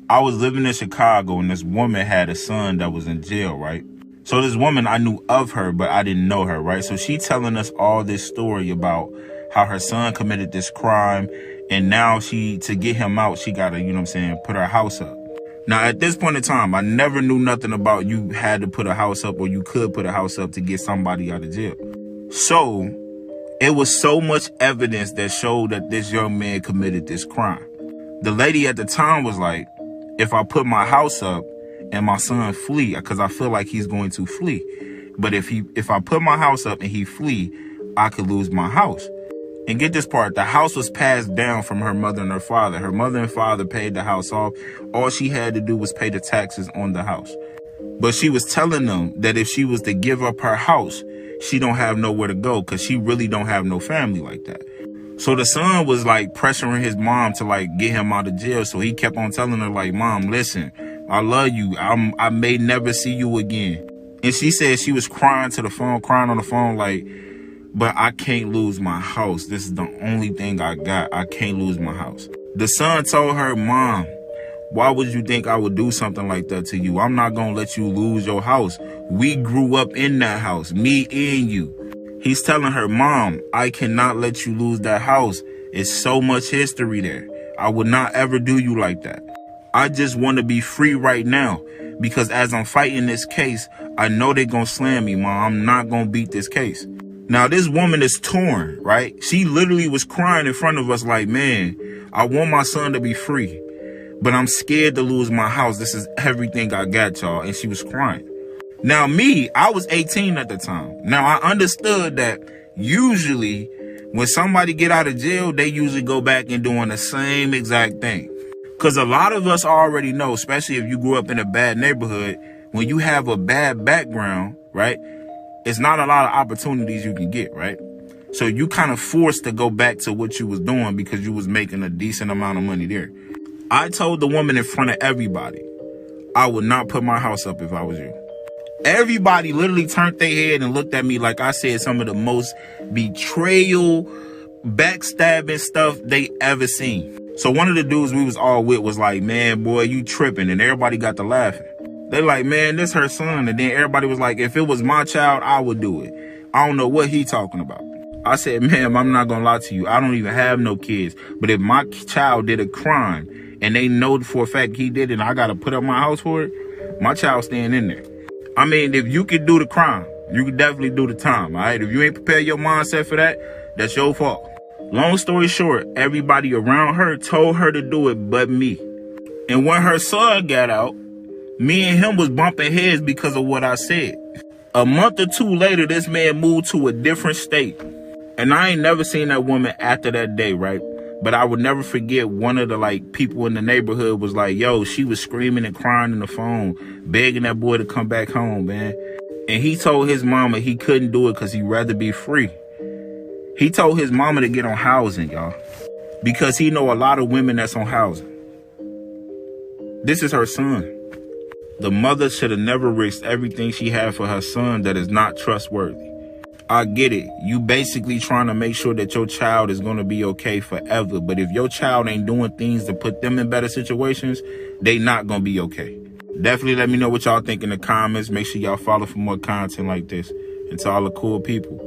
I was living in Chicago and this woman had a son that was in jail, right? So this woman, I knew of her, but I didn't know her, right? So she telling us all this story about how her son committed this crime. And now to get him out, she got to, you know what I'm saying, put her house up. Now, at this point in time, I never knew nothing about you had to put a house up or you could put a house up to get somebody out of jail. So it was so much evidence that showed that this young man committed this crime. The lady at the time was like, if I put my house up and my son flee, because I feel like he's going to flee. But if I put my house up and he flee, I could lose my house. And get this part, the house was passed down from her mother and her father. Her mother and father paid the house off. All she had to do was pay the taxes on the house. But she was telling them that if she was to give up her house, she don't have nowhere to go because she really don't have no family like that. So the son was like pressuring his mom to like get him out of jail. So he kept on telling her like, Mom, listen, I love you. I may never see you again. And she said she was crying on the phone like, but I can't lose my house. This is the only thing I got. I can't lose my house. The son told her, Mom, why would you think I would do something like that to you? I'm not going to let you lose your house. We grew up in that house, me and you. He's telling her, Mom, I cannot let you lose that house. It's so much history there. I would not ever do you like that. I just want to be free right now because as I'm fighting this case, I know they're going to slam me, Mom. I'm not going to beat this case. Now, this woman is torn, right? She literally was crying in front of us like, man, I want my son to be free, but I'm scared to lose my house. This is everything I got, y'all. And she was crying. Now, I was 18 at the time. Now, I understood that usually when somebody get out of jail, they usually go back and doing the same exact thing. Because a lot of us already know, especially if you grew up in a bad neighborhood, when you have a bad background, right? It's not a lot of opportunities you can get, right? So you kind of forced to go back to what you was doing because you was making a decent amount of money there. I told the woman in front of everybody, I would not put my house up if I was you. Everybody literally turned their head and looked at me like I said some of the most betrayal, backstabbing stuff they ever seen. So one of the dudes we was all with was like, man, boy, you tripping. And everybody got to laughing. They like, man, this her son. And then everybody was like, if it was my child, I would do it. I don't know what he talking about. I said, ma'am, I'm not going to lie to you. I don't even have no kids. But if my child did a crime and they know for a fact he did it and I got to put up my house for it, my child's staying in there. I mean, if you could do the crime, you could definitely do the time. All right. If you ain't prepared your mindset for that, that's your fault. Long story short, everybody around her told her to do it but me. And when her son got out, me and him was bumping heads because of what I said. A month or two later, this man moved to a different state. And I ain't never seen that woman after that day, right? But I would never forget one of the people in the neighborhood was like, yo, she was screaming and crying on the phone, begging that boy to come back home, man. And he told his mama he couldn't do it because he'd rather be free. He told his mama to get on housing, y'all, because he know a lot of women that's on housing. This is her son. The mother should have never risked everything she had for her son that is not trustworthy. I get it. You basically trying to make sure that your child is going to be okay forever. But if your child ain't doing things to put them in better situations, they not going to be okay. Definitely let me know what y'all think in the comments. Make sure y'all follow for more content like this. And to all the cool people,